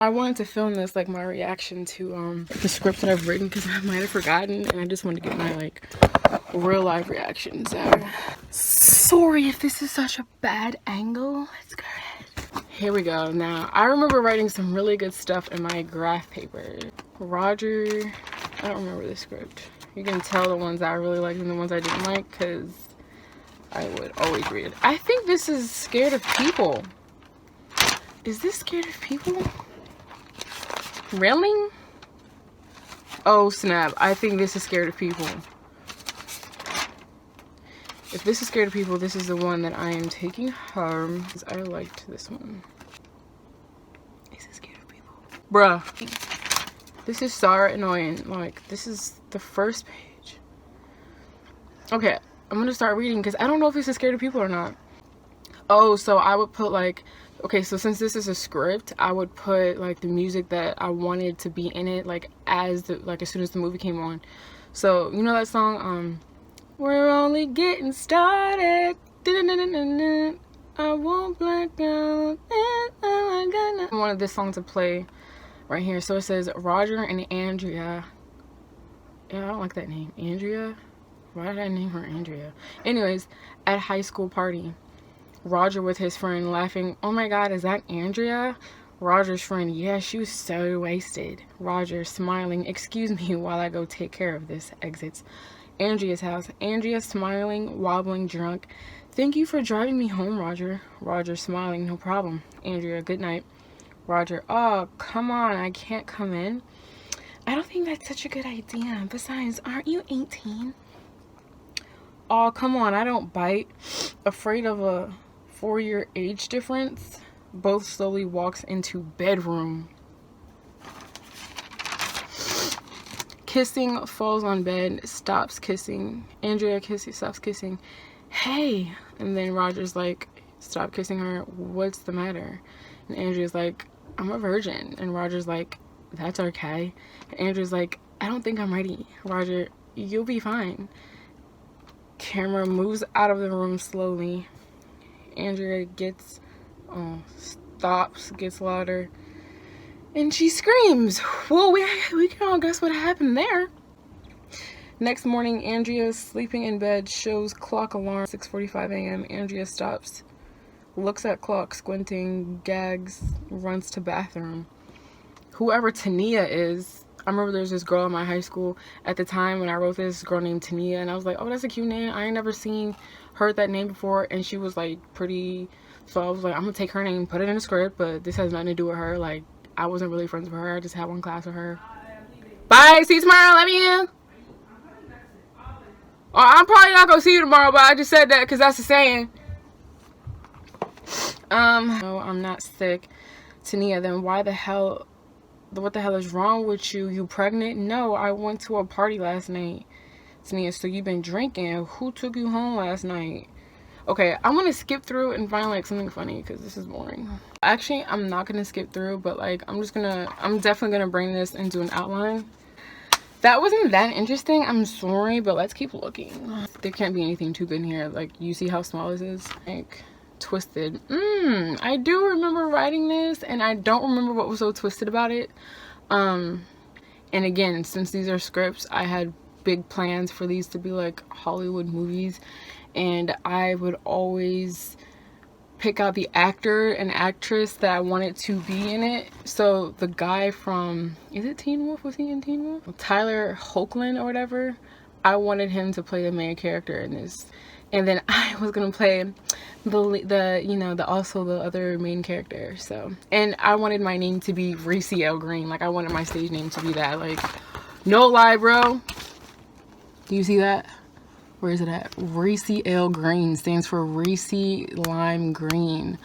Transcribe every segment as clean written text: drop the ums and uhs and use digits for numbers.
I wanted to film this, like, my reaction to the script that I've written, because I might have forgotten, and I just wanted to get my, like, real life reaction. So sorry if this is such a bad angle. Let's go ahead. Here we go. Now, I remember writing some really good stuff in my graph paper. Roger, I don't remember the script. You can tell the ones I really liked and the ones I didn't like, because I would always read it. I think this is Scared of People. Is this Scared of People? Really? Oh snap, I think this is Scared of People. If this is Scared of People, this is the one that I am taking home. I liked this one. Is it Scared of People? Bruh. This is so annoying. Like, this is the first page. Okay, I'm gonna start reading because I don't know if this is Scared of People or not. Oh, so I would put like, okay, so since this is a script, I would put like the music that I wanted to be in it, like as soon as the movie came on. So you know that song, we're only getting started. I won't black out. I wanted this song to play right here. So it says Roger and Andrea. Yeah, I don't like that name. Andrea? Why did I name her Andrea? Anyways, at high school party. Roger with his friend laughing. Oh my god, is that Andrea? Roger's friend, yeah, she was so wasted. Roger smiling. Excuse me while I go take care of this. Exits Andrea's house. Andrea smiling, wobbling, drunk. Thank you for driving me home, Roger. Roger smiling. No problem. Andrea, good night. Roger, oh, come on, I can't come in. I don't think that's such a good idea. Besides, aren't you 18? Oh, come on, I don't bite. Afraid of a 4-year age difference. Both slowly walks into bedroom. Kissing, falls on bed, stops kissing. Andrea stops kissing. Hey, and then Roger's like, stop kissing her. What's the matter? And Andrea's like, I'm a virgin. And Roger's like, that's okay. And Andrea's like, I don't think I'm ready. Roger, you'll be fine. Camera moves out of the room slowly. Andrea stops, gets louder, and she screams. Well, we can all guess what happened there. Next morning, Andrea sleeping in bed, shows clock alarm 6:45 a.m. Andrea stops, looks at clock, squinting, gags, runs to bathroom. Whoever Tania is, I remember there's this girl in my high school at the time when I wrote this girl named Tania, and I was like, oh, that's a cute name. I ain't never heard that name before, and she was like pretty, so I was like, I'm gonna take her name, put it in the script, but this has nothing to do with her. Like, I wasn't really friends with her. I just had one class with her. Bye, see you tomorrow. Love you. Oh, I'm probably not gonna see you tomorrow, but I just said that because that's the saying. No, I'm not sick. Tania, then what the hell is wrong with you? You pregnant? No, I went to a party last night. Tania, so you've been drinking. Who took you home last night? Okay, I'm gonna skip through and find like something funny because this is boring. Actually, I'm not gonna skip through, but like I'm definitely gonna bring this into an outline. That wasn't that interesting, I'm sorry, but let's keep looking. There can't be anything too good in here. Like, you see how small this is? Like, twisted. I do remember writing this, and I don't remember what was so twisted about it. And again, since these are scripts, I had big plans for these to be like Hollywood movies, and I would always pick out the actor and actress that I wanted to be in it. So the guy from, is it Teen Wolf? Was he in Teen Wolf? Tyler Hoechlin or whatever. I wanted him to play the main character in this, and then I was gonna play also the other main character. So, and I wanted my name to be Reese L. Green. Like, I wanted my stage name to be that. Like, no lie, bro. Do you see that? Where is it at? Reese L. Green stands for Reese Lime Green.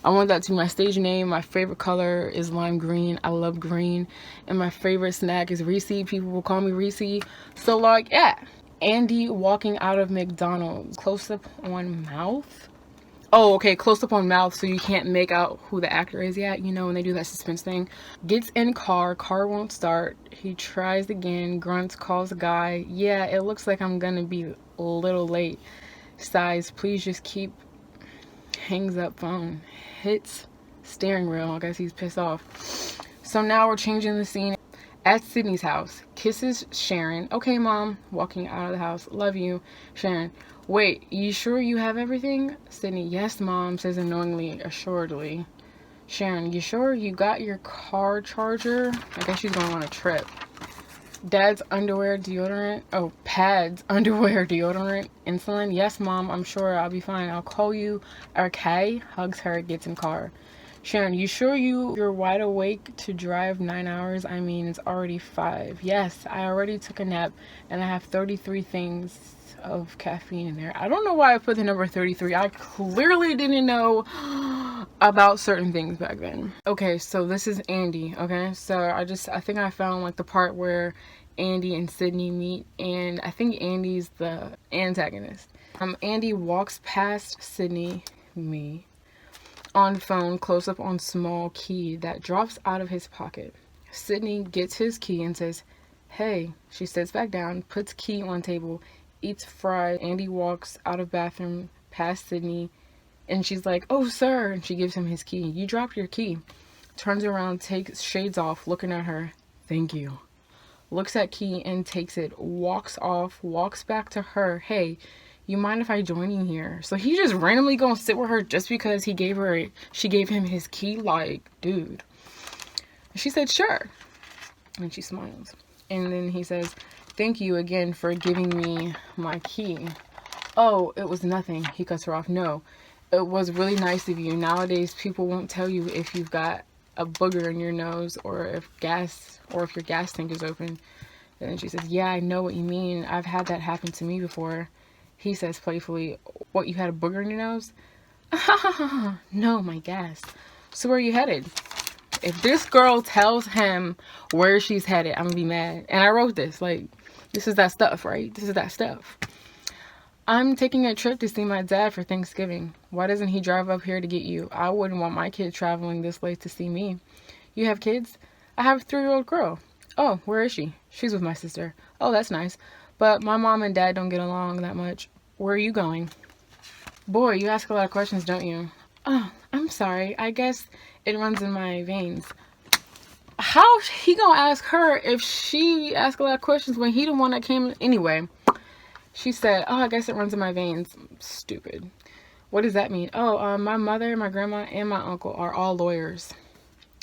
I want that to be my stage name. My favorite color is lime green. I love green. And my favorite snack is Reese. People will call me Reese. So, like, yeah. Andy walking out of McDonald's. Close up on mouth. Oh, okay, close up on mouth so you can't make out who the actor is yet. You know, when they do that suspense thing. Gets in car won't start. He tries again, grunts, calls a guy. Yeah, it looks like I'm gonna be a little late. Sighs, please just keep. Hangs up phone. Hits steering wheel. I guess he's pissed off. So now we're changing the scene at Sydney's house. Kisses Sharon. Okay, Mom. Walking out of the house. Love you, Sharon. Wait, you sure you have everything? Sydney. Yes, Mom. Says annoyingly, assuredly. Sharon. You sure you got your car charger? I guess she's going on a trip. Dad's underwear, deodorant. Oh, pads, underwear, deodorant, insulin. Yes, Mom. I'm sure I'll be fine. I'll call you. Okay. Hugs her. Gets in car. Sharon, you sure you're wide awake to drive 9 hours? I mean, it's already 5. Yes, I already took a nap and I have 33 things of caffeine in there. I don't know why I put the number 33. I clearly didn't know about certain things back then. Okay, so this is Andy, okay? So I think I found like the part where Andy and Sydney meet, and I think Andy's the antagonist. Andy walks past Sydney, me, on phone, close up on small key that drops out of his pocket. Sydney gets his key and says, hey. She sits back down, puts key on table, eats fries. Andy walks out of bathroom past Sydney and she's like, oh, sir. And she gives him his key. You dropped your key. Turns around, takes shades off, looking at her. Thank you. Looks at key and takes it, walks off, walks back to her. Hey, you mind if I join you here? So he just randomly gonna sit with her just because she gave him his key? Like, dude. She said, sure. And she smiles. And then he says, thank you again for giving me my key. Oh, it was nothing. He cuts her off. No, it was really nice of you. Nowadays, people won't tell you if you've got a booger in your nose or if your gas tank is open. And then she says, yeah, I know what you mean. I've had that happen to me before. He says playfully, what, you had a booger in your nose? No, my gas. So where are you headed? If this girl tells him where she's headed, I'm gonna be mad. And I wrote this, like, this is that stuff, right? This is that stuff. I'm taking a trip to see my dad for Thanksgiving. Why doesn't he drive up here to get you? I wouldn't want my kid traveling this late to see me. You have kids? I have a 3-year-old girl. Oh, where is she? She's with my sister. Oh, that's nice. But my mom and dad don't get along that much. Where are you going? Boy, you ask a lot of questions, don't you? Oh, I'm sorry. I guess it runs in my veins. How he gonna ask her if she asked a lot of questions when he the one that came? Anyway, she said, oh, I guess it runs in my veins. Stupid. What does that mean? Oh, my mother, my grandma, and my uncle are all lawyers.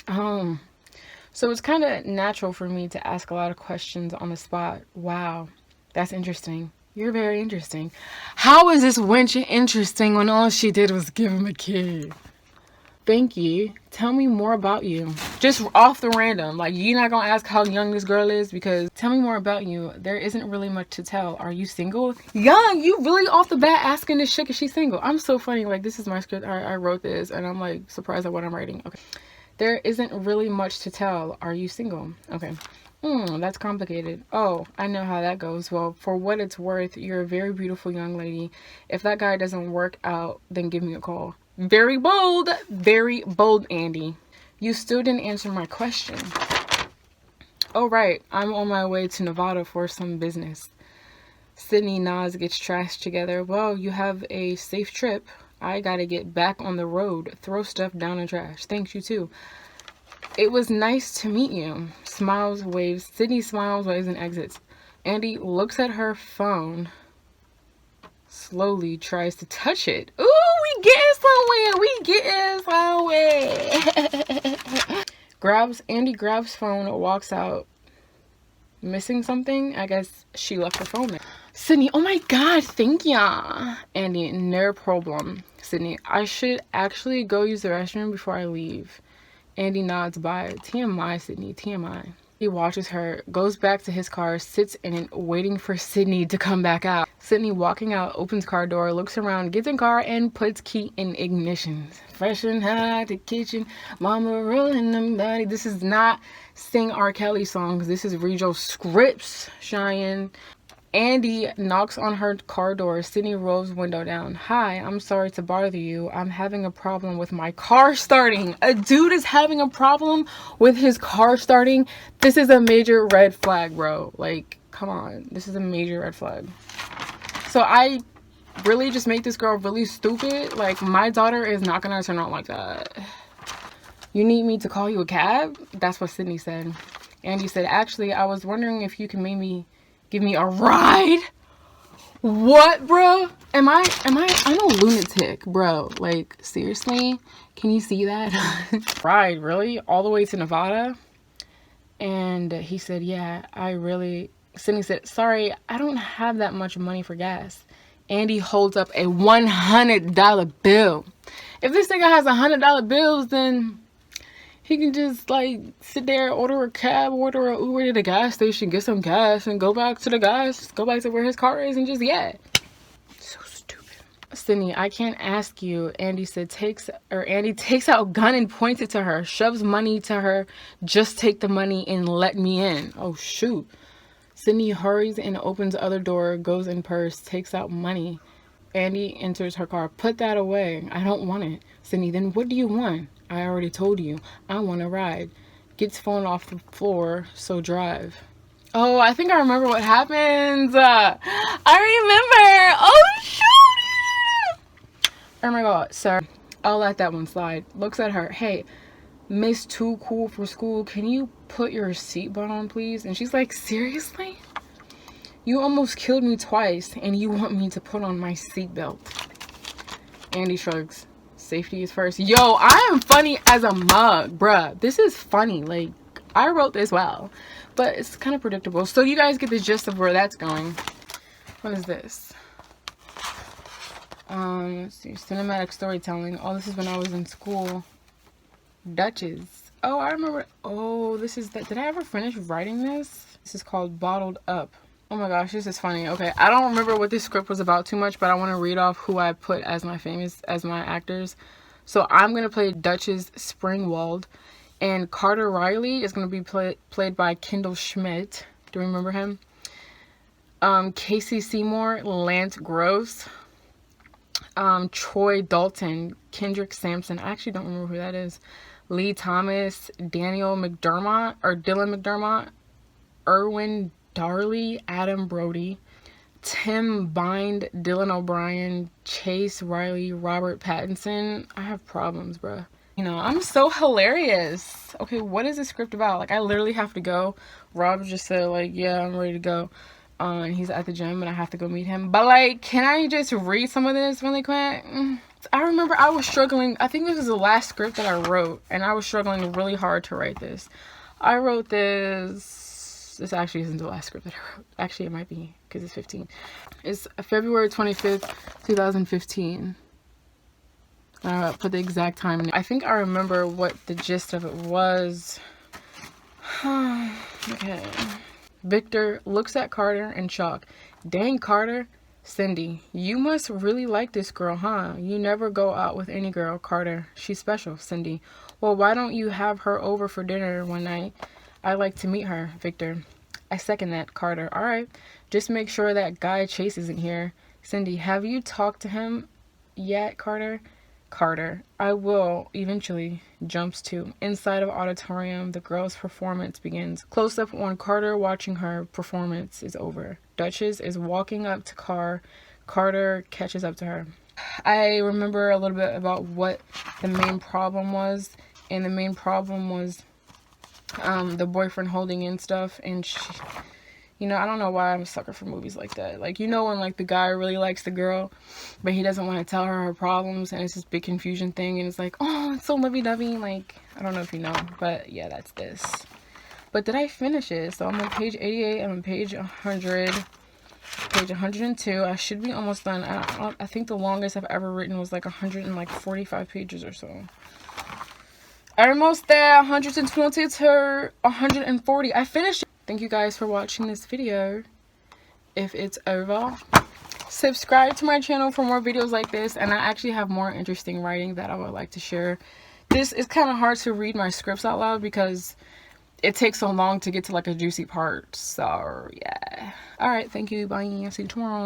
So it's kind of natural for me to ask a lot of questions on the spot. Wow. That's interesting. You're very interesting. How is this wench interesting when all she did was give him a key? Thank you. Tell me more about you. Just off the random. Like, you're not gonna ask how young this girl is because tell me more about you. There isn't really much to tell. Are you single? Young, you really off the bat asking this chick if she's single. I'm so funny. Like, this is my script. I wrote this and I'm like surprised at what I'm writing. Okay. There isn't really much to tell. Are you single? Okay. That's complicated. Oh, I know how that goes. Well, for what it's worth, you're a very beautiful young lady. If that guy doesn't work out, then give me a call. Very bold, Andy. You still didn't answer my question. Oh, right. I'm on my way to Nevada for some business. Sydney nods, gets trash together. Well, you have a safe trip. I gotta get back on the road. Throw stuff down in trash. Thanks, you too. It was nice to meet you. Smiles, waves. Sydney smiles, waves, and exits. Andy looks at her phone. Slowly tries to touch it. Ooh, we getting somewhere. Andy grabs phone, walks out. Missing something? I guess she left her phone there. Sydney, oh my god, thank ya. Andy, no problem. Sydney, I should actually go use the restroom before I leave. Andy nods by. TMI, Sydney, TMI. He watches her, goes back to his car, sits in it, waiting for Sydney to come back out. Sydney walking out, opens car door, looks around, gets in car, and puts key in ignition. Fresh and hot, the kitchen, mama rolling them body. This is not sing R. Kelly songs. This is read your scripts, Cheyenne. Andy knocks on her car door. Sydney rolls window down. Hi, I'm sorry to bother you. I'm having a problem with my car starting. A dude is having a problem with his car starting. This is a major red flag, bro. Like, come on. This is a major red flag. So I really just make this girl really stupid. Like, my daughter is not gonna turn out like that. You need me to call you a cab? That's what Sydney said. Andy said, actually, I was wondering if you can maybe give me a ride. What, bro? I'm a lunatic, bro. Like, seriously? Can you see that? Ride, really? All the way to Nevada? And he said, yeah, Sydney said, sorry, I don't have that much money for gas. Andy holds up a $100 bill. If this nigga has $100 bills, then he can just, like, sit there, order a cab, order an Uber to the gas station, get some gas, and go back to where his car is, and just, yeah. So stupid. Sydney, I can't ask you. Andy takes out gun and points it to her, shoves money to her, just take the money and let me in. Oh, shoot. Sydney hurries and opens the other door, goes in purse, takes out money. Andy enters her car. Put that away. I don't want it. Sydney, then what do you want? I already told you. I want a ride. Gets phone off the floor, so drive. Oh, I think I remember what happens. I remember. Oh, shoot. Oh my God, sir. I'll let that one slide. Looks at her. Hey, Miss Too Cool for School, can you put your seatbelt on, please? And she's like, seriously? You almost killed me twice, and you want me to put on my seatbelt. Andy shrugs. Safety is first. Yo, I am funny as a mug, bruh. This is funny. Like, I wrote this well, but it's kind of predictable. So you guys get the gist of where that's going. What is this? Let's see. Cinematic storytelling. Oh, this is when I was in school. Duchess. Oh, I remember. Oh, this is that. Did I ever finish writing this? This is called Bottled Up. Oh my gosh, this is funny. Okay, I don't remember what this script was about too much, but I want to read off who I put as my actors. So I'm gonna play Duchess Springwald, and Carter Riley is gonna be played by Kendall Schmidt. Do you remember him? Casey Seymour, Lance Gross. Troy Dalton, Kendrick Sampson. I actually don't remember who that is. Lee Thomas, Dylan McDermott, Erwin Darley, Adam Brody, Tim Bind, Dylan O'Brien, Chase Riley, Robert Pattinson. I have problems, bruh. You know, I'm so hilarious. Okay, what is this script about? Like, I literally have to go. Rob just said, like, yeah, I'm ready to go. And he's at the gym and I have to go meet him. But, like, can I just read some of this really quick? I remember I was struggling. I think this is the last script that I wrote, and I was struggling really hard to write this. I wrote this. This actually isn't the last script that I wrote. Actually, it might be, because it's 15. It's February 25th, 2015. Put the exact time. I think I remember what the gist of it was. Okay. Victor looks at Carter in shock. Dang, Carter. Cindy, you must really like this girl, huh? You never go out with any girl. Carter, she's special. Cindy, well, why don't you have her over for dinner one night? I like to meet her. Victor, I second that. Carter, all right. Just make sure that guy Chase isn't here. Cindy, have you talked to him yet, Carter? Carter, I will eventually. Jumps to inside of auditorium. The girl's performance begins. Close up on Carter watching her performance is over. Duchess is walking up to car. Carter catches up to her. I remember a little bit about what the main problem was, and the main problem was the boyfriend holding in stuff, and she, you know, I don't know why I'm a sucker for movies like that. Like, you know, when like the guy really likes the girl, but he doesn't want to tell her her problems, and it's this big confusion thing, and it's like, oh, it's so lovey-dovey. Like, I don't know if you know, but yeah, that's this. But did I finish it? So I'm on page 88. I'm on page 100. Page 102. I should be almost done. I think the longest I've ever written was like 145 pages or so. I'm almost there. 120 to 140. I finished it. Thank you guys for watching this video. If it's over, subscribe to my channel for more videos like this, and I actually have more interesting writing that I would like to share. This is kind of hard to read my scripts out loud because it takes so long to get to like a juicy part. So yeah. All right, thank you. Bye. I'll see you tomorrow.